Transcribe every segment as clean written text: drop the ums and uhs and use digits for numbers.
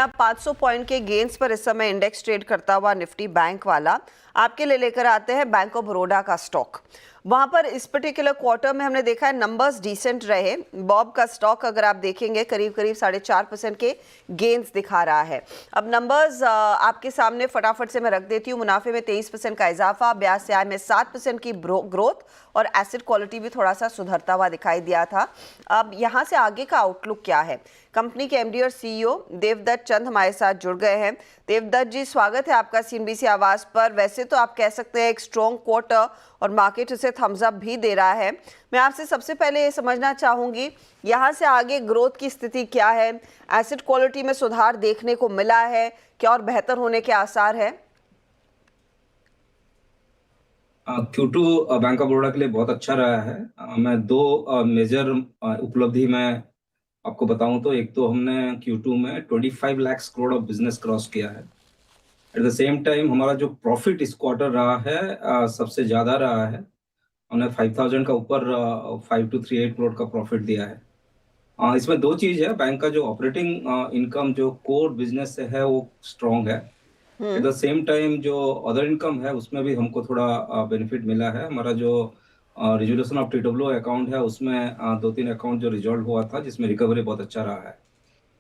आप 500 पॉइंट के गेंस पर इस समय इंडेक्स ट्रेड करता हुआ निफ्टी बैंक वाला आपके लिए लेकर आते हैं बैंक ऑफ बड़ौदा का स्टॉक। वहां पर इस पर्टिकुलर क्वार्टर में हमने देखा है नंबर्स डिसेंट रहे। बॉब का स्टॉक अगर आप देखेंगे करीब करीब 4.5% के गेंस दिखा रहा है। अब नंबर्स आपके सामने फटाफट से मैं रख देती हूँ। मुनाफे में 23% का इजाफा, ब्याज से आय में 7% की ग्रोथ और एसेट क्वालिटी भी थोड़ा सा सुधरता हुआ दिखाई दिया था। अब यहाँ से आगे का आउटलुक क्या है? कंपनी के एमडी और सीईओ देवदत्त चंद हमारे साथ जुड़ गए हैं। देवदत्त जी, स्वागत है आपका सीएनबीसी आवाज पर। वैसे तो आप कह सकते हैं एक स्ट्रॉन्ग क्वार्टर और मार्केट उसे थम्स अप भी दे रहा है। मैं आपसे सबसे पहले ये समझना चाहूंगी, यहाँ से आगे ग्रोथ की स्थिति क्या है? एसेट क्वालिटी में सुधार देखने को मिला है क्या और बेहतर होने के आसार है? Q2 बैंक ऑफ बड़ौदा के लिए बहुत अच्छा रहा है। मैं दो मेजर उपलब्धि में आपको बताऊं तो एक तो हमने Q2 में 25 lakh crore of business cross किया है। एट द सेम टाइम हमारा जो प्रॉफिट इस क्वार्टर रहा है सबसे ज्यादा रहा है। हमने 5000 का ऊपर 5238 करोड़ का प्रॉफिट दिया है। इसमें दो चीज है, बैंक का जो ऑपरेटिंग इनकम जो कोर बिजनेस से है वो स्ट्रांग है। एट द सेम टाइम जो अदर इनकम है उसमें भी हमको थोड़ा बेनिफिट मिला है। हमारा जो रिजोल्यूशन ऑफ टीडब्ल्यू अकाउंट है उसमें दो तीन अकाउंट जो रिजॉल्व हुआ था जिसमें रिकवरी बहुत अच्छा रहा है।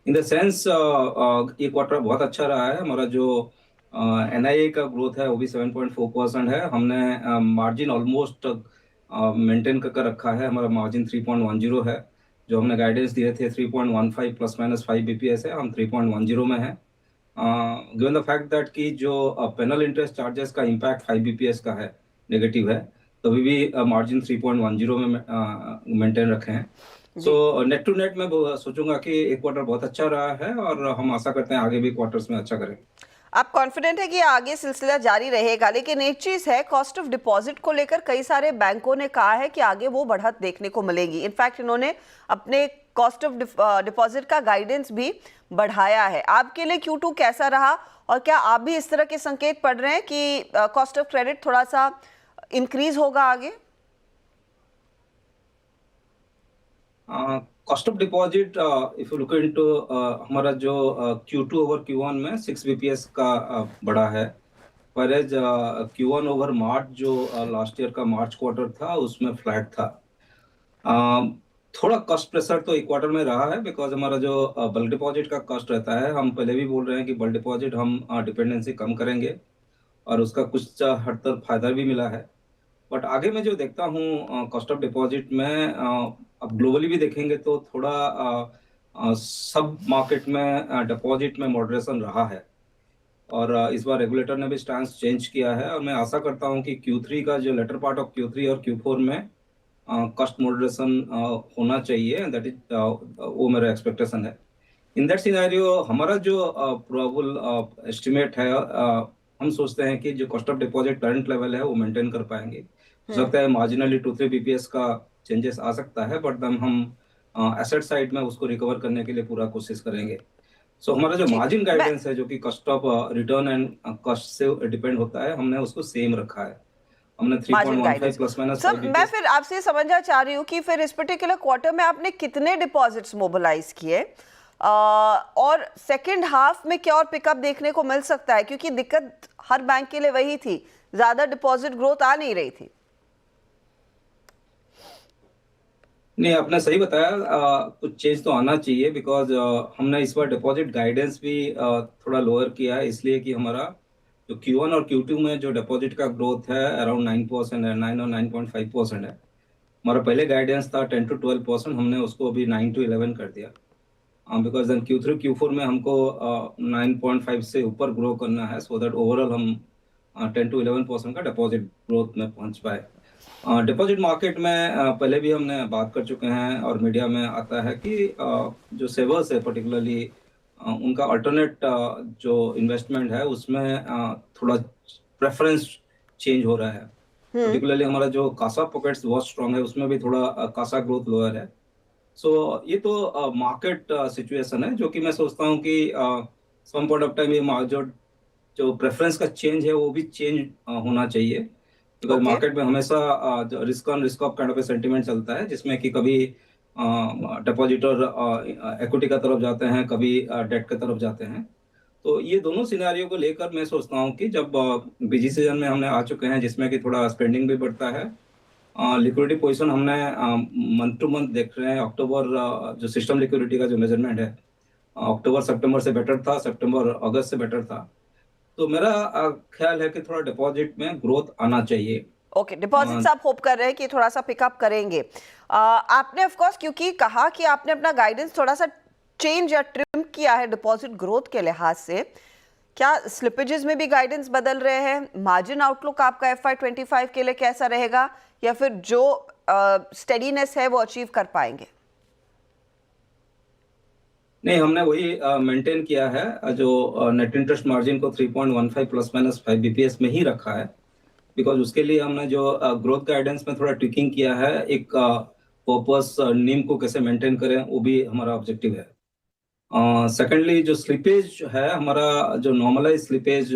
इन द सेंस ये क्वार्टर बहुत अच्छा रहा है। हमारा जो एनआईए का ग्रोथ है वो भी 7.4% है। हमने मार्जिन ऑलमोस्ट मेंटेन करके रखा है। हमारा मार्जिन 3.10 है। जो हमने गाइडेंस दिए थे 3.15 प्लस माइनस 5 बीपीएस है, हम 3.10 में है। गिवन द फैक्ट दैट कि जो पेनल इंटरेस्ट चार्जेस का इम्पैक्ट 5 बीपीएस का है, नेगेटिव है, तभी भी मार्जिन 3.10 में मेंटेन रखे हैं। सो नेट टू नेट मैं सोचूंगा कि एक क्वार्टर बहुत अच्छा रहा है और हम आशा करते हैं आगे भी क्वार्टर्स में अच्छा करेंगे। आप कॉन्फिडेंट है कि आगे सिलसिला जारी रहेगा, लेकिन एक चीज है, कॉस्ट ऑफ डिपॉजिट को लेकर कई सारे बैंकों ने कहा है कि आगे वो बढ़त देखने को मिलेगी। इनफैक्ट इन्होंने अपने कॉस्ट ऑफ डिपॉजिट का गाइडेंस भी बढ़ाया है। आपके लिए Q2 कैसा रहा और क्या आप भी इस तरह के संकेत पढ़ रहे हैं कि कॉस्ट ऑफ क्रेडिट थोड़ा सा इंक्रीज होगा आगे? Cost of deposit if you look into हमारा जो Q2 ओवर Q1 में 6 बीपीएस का बढ़ा है। वैरेज Q1 ओवर मार्च जो लास्ट ईयर का मार्च क्वार्टर था उसमें फ्लैट था। थोड़ा कॉस्ट प्रेशर तो एक क्वार्टर में रहा है बिकॉज हमारा जो बल्क डिपॉजिट का कॉस्ट रहता है, हम पहले भी बोल रहे हैं कि बल्क डिपॉजिट हम डिपेंडेंसी कम करेंगे और उसका कुछ हद तक फायदा भी मिला है। बट आगे मैं जो देखता हूँ कॉस्ट ऑफ डिपॉजिट में अब ग्लोबली भी देखेंगे तो थोड़ा सब मार्केट में डिपॉजिट में मॉडरेशन रहा है और इस बार रेगुलेटर ने भी स्टांस चेंज किया है और मैं आशा करता हूँ कि Q3 का जो लेटर पार्ट ऑफ Q3 और Q4 में कॉस्ट मॉडरेशन होना चाहिए। दैट इज वो मेरा एक्सपेक्टेशन है। इन दैट सिनेरियो हमारा जो प्रोबेबल एस्टिमेट है, हम सोचते हैं कि जो cost of deposit current level है वो मेंटेन कर पाएंगे। हो सकता है मार्जिनली 2-3 बीपीएस का चेंजेस आ सकता है, बट हम एसेट साइड में उसको रिकवर करने के लिए पूरा कोशिश करेंगे। सो हमारा जो मार्जिन गाइडेंस है जो कि cost of return and cost से डिपेंड होता है, हमने उसको सेम रखा है। हमने 3.15 प्लस माइनस 5 बीपीएस। मैं फिर आपसे समझना चाह रही हूँ कि फिर इस पर्टिकुलर क्वार्टर में आपने कितने डिपॉजिट्स मोबिलाइज किए और सेकंड हाफ में क्या और पिकअप देखने को मिल सकता है? क्योंकि दिक्कत हर बैंक के लिए वही थी, ज्यादा डिपॉजिट ग्रोथ आ नहीं रही थी। नहीं, आपने सही बताया, कुछ चेंज तो आना चाहिए बिकॉज हमने इस बार डिपॉजिट गाइडेंस भी थोड़ा लोअर किया है, इसलिए कि हमारा जो Q1 और Q2 में जो डिपॉजिट का ग्रोथ है अराउंड 9% है, 9 और 9.5% है। हमारा पहले गाइडेंस था 10 to 12%, हमने उसको अभी 9 to 11 कर दिया बिकॉज देन Q3 Q4 में हमको 9.5 से ऊपर ग्रो करना है सो दैट ओवरऑल हम 10 to 11% का डिपॉजिट ग्रोथ में पहुंच पाए। डिपॉजिट मार्केट में पहले भी हमने बात कर चुके हैं और मीडिया में आता है कि जो सेवर्स है पर्टिकुलरली उनका अल्टरनेट जो इन्वेस्टमेंट है उसमें थोड़ा प्रेफरेंस चेंज हो रहा है। पर्टिकुलरली हमारा जो कासा पॉकेट्स बहुत स्ट्रांग है उसमें भी थोड़ा कासा ग्रोथ लोअर है। सो ये तो मार्केट सिचुएशन है जो कि मैं सोचता हूँ कि सम पॉइंट ऑफ टाइम ये जो प्रेफरेंस का चेंज है वो भी चेंज होना चाहिए बिकॉज मार्केट में हमेशा जो risk on risk of kind of sentiment चलता है जिसमें कि कभी डिपॉजिटर इक्विटी का तरफ जाते हैं, कभी डेट की तरफ जाते हैं। तो ये दोनों सिनेरियो को लेकर मैं सोचता हूँ कि जब बिजी सीजन में हमने आ चुके हैं जिसमें कि थोड़ा स्पेंडिंग भी बढ़ता है, लिक्विडिटी पोजीशन हमने मंथ टू मंथ देख रहे हैं। अक्टूबर जो सिस्टम लिक्विडिटी का जो मेजरमेंट है, अक्टूबर सितंबर से बेटर था, सितंबर अगस्त से बेटर था। तो मेरा ख्याल है कि थोड़ा डिपॉजिट में ग्रोथ आना चाहिए। ओके, डिपॉजिट्स आप होप कर रहे हैं कि थोड़ा सा पिकअप करेंगे। आपने ऑफ कोर्स क्योंकि कहा कि आपने अपना गाइडेंस थोड़ा सा चेंज या ट्रिम किया है डिपॉजिट ग्रोथ के लिहाज से, क्या स्लिपेजेस में भी गाइडेंस बदल रहे हैं? मार्जिन आउटलुक आपका FY25 के लिए कैसा रहेगा, या फिर जो स्टेडीनेस है वो अचीव कर पाएंगे? नहीं, हमने वही मेंटेन किया है, जो नेट इंटरेस्ट मार्जिन को 3.15 प्लस माइनस 5 बीपीएस में ही रखा है। बिकॉज उसके लिए हमने जो ग्रोथ गाइडेंस में थोड़ा ट्विकिंग किया है, एक पर्पस नीम को कैसे मेंटेन करें वो भी हमारा ऑब्जेक्टिव है। सेकेंडली जो स्लिपेज है हमारा, जो नॉर्मलाइज स्लिपेज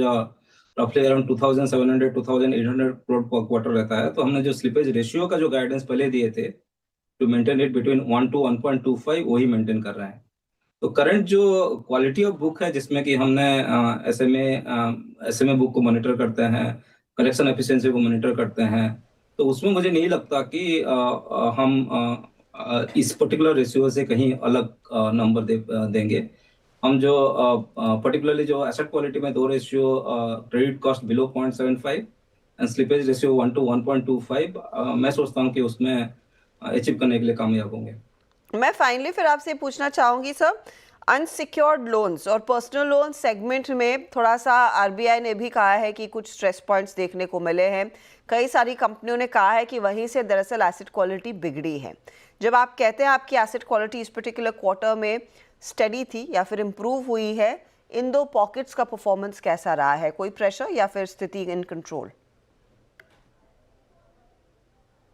रफली अराउंड 2700 2800 करोड़ पर क्वार्टर रहता है। तो हमने जो स्लिपेज रेशियो का जो गाइडेंस पहले दिए थे to maintain it between 1 to 1.25, वही मेंटेन कर रहे हैं। तो करंट जो क्वालिटी ऑफ बुक है जिसमें कि हमने एसएमए बुक को मॉनिटर करते हैं, कलेक्शन एफिशिएंसी को मॉनिटर करते हैं, तो उसमें मुझे नहीं लगता कि हम इस पर्टिकुलर रेशियो से कहीं अलग नंबर देंगे। हम जो पर्टिकुलरली जो एसेट क्वालिटी में दो ratio, credit cost below 0.75 and slippage ratio 1 to 1.25, मैं सोचता हूँ कि उसमें अचीव करने के लिए कामयाब होंगे। मैं फाइनली फिर आपसे पूछना चाहूंगी सर, अनसिक्योर्ड लोन्स और पर्सनल लोन सेगमेंट में थोड़ा सा आरबीआई ने भी कहा है कि कुछ स्ट्रेस पॉइंट्स देखने को मिले हैं। कई सारी कंपनियों ने कहा है कि वहीं से दरअसल एसेट क्वालिटी बिगड़ी है। जब आप कहते हैं आपकी एसेट क्वालिटी इस पर्टिकुलर क्वार्टर में स्टडी थी या फिर इम्प्रूव हुई है, इन दो पॉकेट्स का परफॉर्मेंस कैसा रहा है? कोई प्रेशर या फिर स्थिति इन कंट्रोल?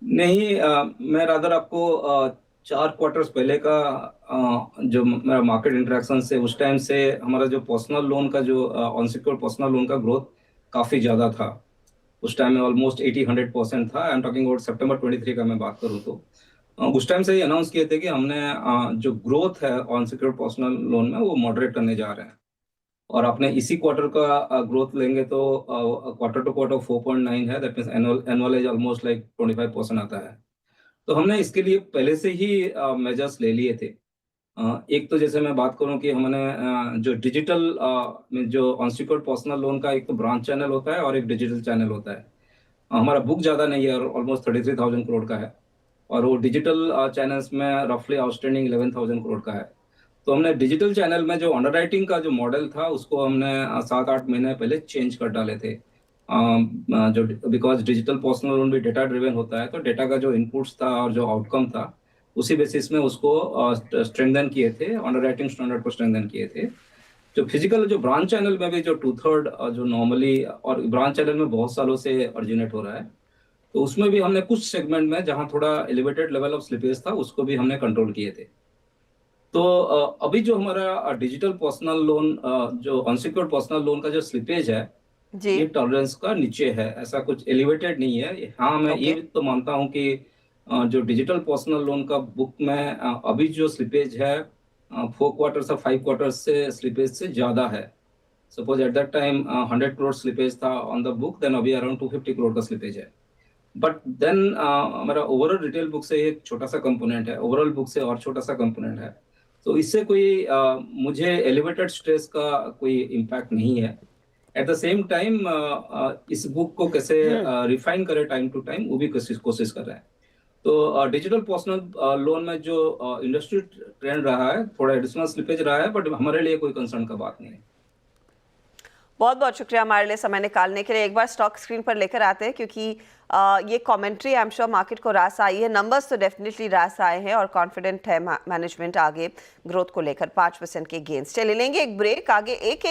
नहीं, मैं रादर आपको 4 क्वार्टर्स पहले का जो मेरा मार्केट इंटरेक्शन से उस टाइम से हमारा जो पर्सनल लोन का जो अनसिक्योर्ड पर्सनल लोन का ग्रोथ काफ़ी ज़्यादा था। उस टाइम में ऑलमोस्ट 80-100% था। आई एम टॉकिंग अबाउट सितंबर 23 का मैं बात करूँ तो उस टाइम से ही अनाउंस किए थे कि हमने जो ग्रोथ है अनसिक्योर्ड पर्सनल लोन में वो मॉडरेट करने जा रहे हैं। और आपने इसी क्वार्टर का ग्रोथ लेंगे तो क्वार्टर टू क्वार्टर 4.9 है, that means annual almost like 25% आता है। तो हमने इसके लिए पहले से ही मेजर्स ले लिए थे। एक तो जैसे मैं बात करूं कि हमने जो डिजिटल में जो अनसिक्योर्ड पर्सनल लोन का एक तो ब्रांच चैनल होता है और एक डिजिटल चैनल होता है। हमारा बुक ज़्यादा नहीं है, ऑलमोस्ट 33,000 करोड़ का है, और वो डिजिटल चैनल्स में रफली आउटस्टैंडिंग 11,000 करोड़ का है। तो हमने डिजिटल चैनल में जो अंडरराइटिंग का जो मॉडल था उसको हमने 7-8 महीने पहले चेंज कर डाले थे। जो बिकॉज डिजिटल पर्सनल लोन भी डेटा ड्रिवन होता है, तो डेटा का जो इनपुट्स था और जो आउटकम था उसी बेसिस में उसको स्ट्रेंथन किए थे, अंडरराइटिंग स्टैंडर्ड को स्ट्रेंथन किए थे। जो फिजिकल जो ब्रांच चैनल में भी जो 2/3 जो नॉर्मली और ब्रांच चैनल में बहुत सालों से ऑरिजिनेट हो रहा है, तो उसमें भी हमने कुछ सेगमेंट में जहां थोड़ा एलिवेटेड लेवल ऑफ स्लिपेज था उसको भी हमने कंट्रोल किए थे। तो अभी जो हमारा डिजिटल पर्सनल लोन, जो अनसिक्योर्ड पर्सनल लोन का जो स्लिपेज है, जी, ये टॉलरेंस का नीचे है, ऐसा कुछ एलिवेटेड नहीं है। हाँ, मैं ओके। ये तो मानता हूँ कि जो डिजिटल पर्सनल लोन का बुक में अभी जो स्लिपेज है 4 क्वार्टर्स और 5 क्वार्टर्स से स्लिपेज से ज़्यादा है। Suppose at that time 100 crore slippage था ऑन द बुक, देन अभी अराउंड 250 करोड़ का स्लिपेज है। बट देन हमारा ओवरऑल रिटेल बुक से एक छोटा सा कंपोनेंट है, ओवरऑल बुक से और छोटा सा कंपोनेंट है। तो इससे कोई मुझे एलिवेटेड स्ट्रेस का कोई इम्पैक्ट नहीं है। एट द सेम टाइम इस बुक को कैसे रिफाइन करें टाइम टू टाइम, वो भी कोशिश कर रहे हैं। तो डिजिटल पर्सनल लोन में जो इंडस्ट्री ट्रेंड रहा है, थोड़ा एडिशनल स्लिपेज रहा है, बट हमारे लिए कोई कंसर्न का बात नहीं है। बहुत बहुत शुक्रिया हमारे लिए समय निकालने के लिए। एक बार स्टॉक स्क्रीन पर लेकर आते हैं क्योंकि ये commentary I am sure market को रास आई है, नंबर्स तो डेफिनेटली रास आए हैं और कॉन्फिडेंट है मैनेजमेंट आगे ग्रोथ को लेकर 5% के गेन्स। चले लेंगे एक ब्रेक, आगे एक